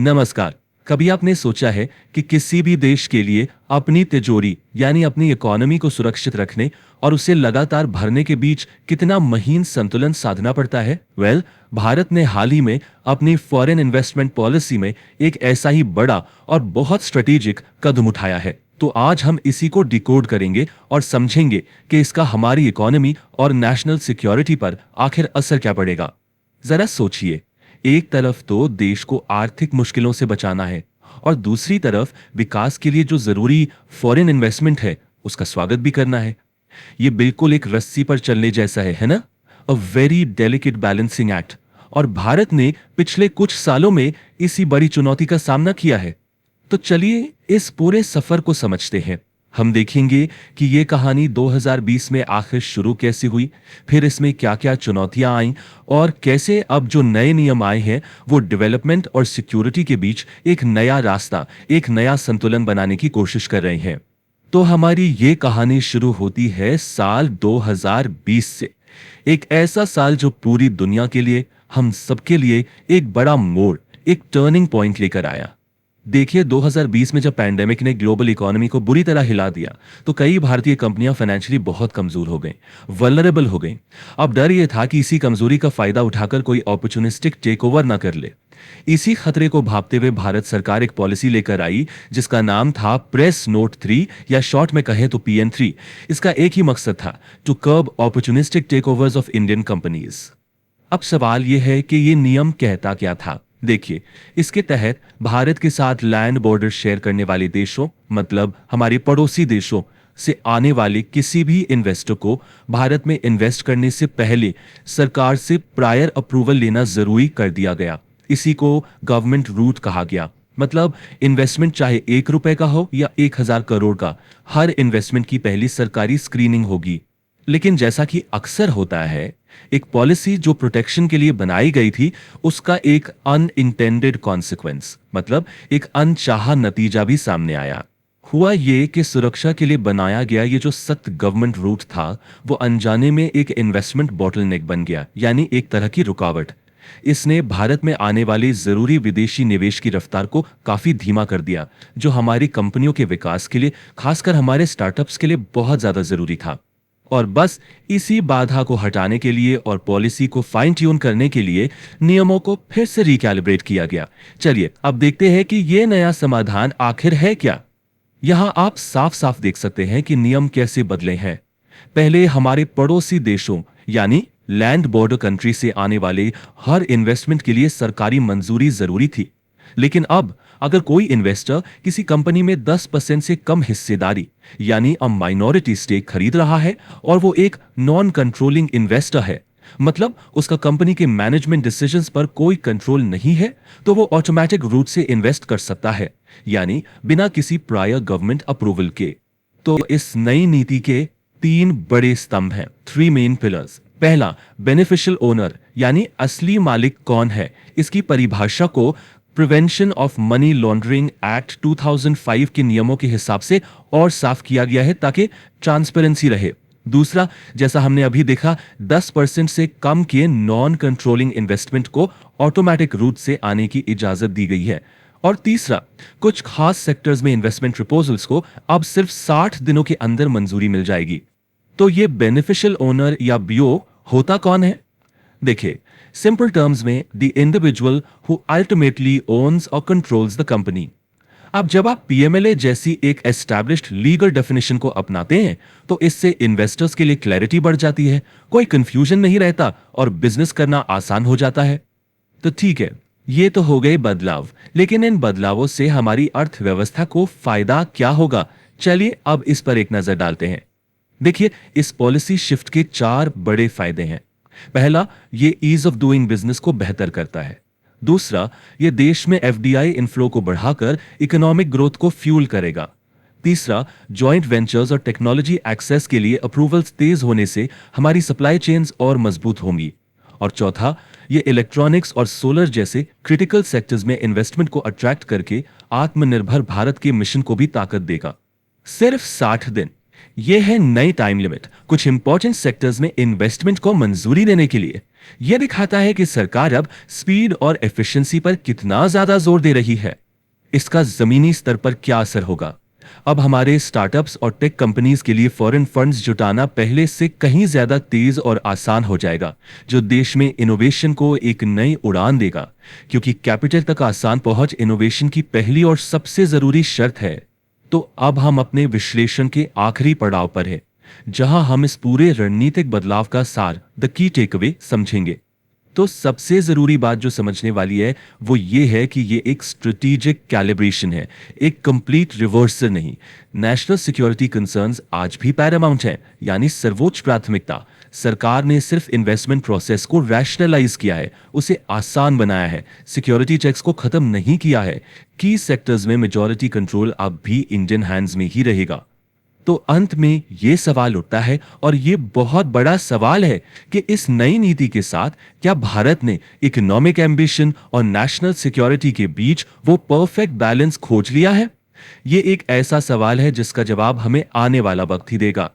नमस्कार। कभी आपने सोचा है कि किसी भी देश के लिए अपनी तिजोरी यानी अपनी इकोनॉमी को सुरक्षित रखने और उसे लगातार भरने के बीच कितना महीन संतुलन साधना पड़ता है? भारत ने हाल ही में अपनी फॉरेन इन्वेस्टमेंट पॉलिसी में एक ऐसा ही बड़ा और बहुत स्ट्रेटेजिक कदम उठाया है। तो आज हम इसी को डिकोड करेंगे और समझेंगे कि इसका हमारी इकोनॉमी और नेशनल सिक्योरिटी पर आखिर असर क्या पड़ेगा। जरा सोचिए, एक तरफ तो देश को आर्थिक मुश्किलों से बचाना है और दूसरी तरफ विकास के लिए जो जरूरी फॉरेन इन्वेस्टमेंट है उसका स्वागत भी करना है। ये बिल्कुल एक रस्सी पर चलने जैसा है ना? A very delicate balancing act. और भारत ने पिछले कुछ सालों में इसी बड़ी चुनौती का सामना किया है। तो चलिए इस पूरे सफर को समझते हैं। हम देखेंगे कि ये कहानी 2020 में आखिर शुरू कैसे हुई, फिर इसमें क्या-क्या चुनौतियां आईं और कैसे अब जो नए नियम आए हैं वो डेवलपमेंट और सिक्योरिटी के बीच एक नया रास्ता, एक नया संतुलन बनाने की कोशिश कर रहे हैं। तो हमारी ये कहानी शुरू होती है साल 2020 से। एक ऐसा साल जो पूरी दुनिया के लिए, हम सबके लिए एक बड़ा मोड़, एक टर्निंग पॉइंट लेकर आया। देखिए, 2020 में जब पैंडेमिक ने ग्लोबल इकोनॉमी को बुरी तरह हिला दिया तो कई भारतीय कंपनियां फाइनेंशियली बहुत कमजोर हो गईं, वल्नरेबल हो गईं। अब डर यह था कि इसी कमजोरी का फायदा उठाकर कोई अपॉर्चुनिस्टिक टेकओवर ना कर ले। इसी खतरे को भांपते हुए भारत सरकार एक पॉलिसी लेकर आई जिसका नाम था प्रेस नोट 3 या शॉर्ट में कहें तो PN3। इसका एक ही मकसद था, to curb opportunistic takeovers of Indian companies. अब सवाल यह है कि यह नियम कहता क्या था। देखिए, इसके तहत भारत के साथ लैंड बॉर्डर शेयर करने वाले देशों, मतलब हमारे पड़ोसी देशों से आने वाले किसी भी इन्वेस्टर को भारत में इन्वेस्ट करने से पहले सरकार से प्रायर अप्रूवल लेना जरूरी कर दिया गया। इसी को गवर्नमेंट रूट कहा गया। मतलब इन्वेस्टमेंट चाहे 1 रुपए का हो या 1000 करोड़ का, हर इन्वेस्टमेंट की पहली सरकारी स्क्रीनिंग होगी। लेकिन जैसा कि अक्सर होता है, एक पॉलिसी जो प्रोटेक्शन के लिए बनाई गई थी उसका एक अनइंटेंडेड कॉन्सिक्वेंस, मतलब एक अनचाहा नतीजा भी सामने आया। हुआ ये कि सुरक्षा के लिए बनाया गया ये जो सख्त गवर्नमेंट रूट था वो अनजाने में एक इन्वेस्टमेंट बॉटलनेक बन गया, यानी एक तरह की रुकावट। इसने भारत में आने वाले जरूरी विदेशी निवेश की रफ्तार को काफी धीमा कर दिया, जो हमारी कंपनियों के विकास के लिए, खासकर हमारे स्टार्टअप्स के लिए बहुत ज्यादा जरूरी था। और बस इसी बाधा को हटाने के लिए और पॉलिसी को फाइन ट्यून करने के लिए नियमों को फिर से रिकैलिब्रेट किया गया। चलिए अब देखते हैं कि यह नया समाधान आखिर है क्या। यहां आप साफ साफ देख सकते हैं कि नियम कैसे बदले हैं। पहले हमारे पड़ोसी देशों यानी लैंड बॉर्डर कंट्री से आने वाले हर इन्वेस्टमेंट के लिए सरकारी मंजूरी जरूरी थी। लेकिन अब अगर कोई इन्वेस्टर किसी कंपनी में 10% से कम हिस्सेदारी यानी अ माइनॉरिटी स्टेक खरीद रहा है और वो एक नॉन कंट्रोलिंग इन्वेस्टर है, मतलब उसका कंपनी के मैनेजमेंट डिसीजंस पर कोई कंट्रोल नहीं है, तो वो ऑटोमेटिक रूट से इन्वेस्ट कर सकता है, यानी बिना किसी प्रायर गवर्नमेंट अप्रूवल के। तो इस नई नीति के 3 बड़े स्तंभ हैं, 3 मेन पिलर्स। पहला, बेनिफिशियल ओनर यानी असली मालिक कौन है। इसकी परिभाषा को prevention of money laundering act 2005 के नियमों के हिसाब से और साफ किया गया है ताकि ट्रांसपेरेंसी रहे। दूसरा, जैसा हमने अभी देखा, 10% से कम के नॉन कंट्रोलिंग इन्वेस्टमेंट को ऑटोमेटिक रूट से आने की इजाजत दी गई है। और तीसरा, कुछ खास सेक्टर्स में इन्वेस्टमेंट प्रपोजल्स को अब सिर्फ 60 दिनों के अंदर मंजूरी मिल जाएगी। तो ये बेनिफिशियल ओनर या बीओ होता कौन है? देखिए, सिंपल टर्म्स में the individual who ultimately owns और कंट्रोल्स द कंपनी। अब जब आप PMLA जैसी एक एस्टैब्लिश्ड लीगल डेफिनेशन को अपनाते हैं तो इससे इन्वेस्टर्स के लिए क्लैरिटी बढ़ जाती है, कोई कंफ्यूजन नहीं रहता और बिजनेस करना आसान हो जाता है। तो ठीक है, ये तो हो गए बदलाव, लेकिन इन बदलावों से हमारी अर्थव्यवस्था को फायदा क्या होगा? चलिए अब इस पर एक नजर डालते हैं। देखिए, इस पॉलिसी शिफ्ट के 4 बड़े फायदे हैं। पहला, ये ईज ऑफ डूइंग बिजनेस को बेहतर करता है। दूसरा, ये देश में FDI इनफ्लो को बढ़ाकर इकोनॉमिक ग्रोथ को फ्यूल करेगा। तीसरा, जॉइंट वेंचर्स और टेक्नोलॉजी एक्सेस के लिए अप्रूवल्स तेज होने से हमारी सप्लाई चेन्स और मजबूत होंगी। और चौथा, ये इलेक्ट्रॉनिक्स और सोलर जैसे क्रिटिकल सेक्टर्स में इन्वेस्टमेंट को अट्रैक्ट करके आत्मनिर्भर भारत के मिशन को भी ताकत देगा। सिर्फ 60 दिन, ये है नई टाइम लिमिट कुछ इंपॉर्टेंट सेक्टर्स में इन्वेस्टमेंट को मंजूरी देने के लिए। यह दिखाता है कि सरकार अब स्पीड और एफिशिएंसी पर कितना ज्यादा जोर दे रही है। इसका जमीनी स्तर पर क्या असर होगा? अब हमारे स्टार्टअप्स और टेक कंपनीज के लिए फॉरेन फंड्स जुटाना पहले से कहीं ज्यादा तेज और आसान हो जाएगा, जो देश में इनोवेशन को एक नई उड़ान देगा। क्योंकि कैपिटल तक आसान पहुंच इनोवेशन की पहली और सबसे जरूरी शर्त है। तो अब हम अपने विश्लेषण के आखिरी पड़ाव पर हैं, जहां हम इस पूरे रणनीतिक बदलाव का सार, द की टेकअवे, समझेंगे। तो सबसे जरूरी बात जो समझने वाली है वो ये है कि ये एक स्ट्रेटेजिक कैलिब्रेशन है, एक कंप्लीट रिवर्सल नहीं। नेशनल सिक्योरिटी कंसर्न्स आज भी पैरामाउंट है, यानी सर्वोच्च प्राथमिकता। सरकार ने सिर्फ इन्वेस्टमेंट प्रोसेस को रैशनलाइज किया है, उसे आसान बनाया है, सिक्योरिटी चेक्स को खत्म नहीं किया है। की सेक्टर्स में मेजॉरिटी कंट्रोल अब भी इंडियन हैंड्स में ही रहेगा। तो अंत में ये सवाल उठता है, और ये बहुत बड़ा सवाल है, कि इस नई नीति के साथ क्या भारत ने इकोनॉमिक एम्बिशन और नेशनल सिक्योरिटी के बीच वो परफेक्ट बैलेंस खोज लिया है? ये एक ऐसा सवाल है जिसका जवाब हमें आने वाला वक्त ही देगा।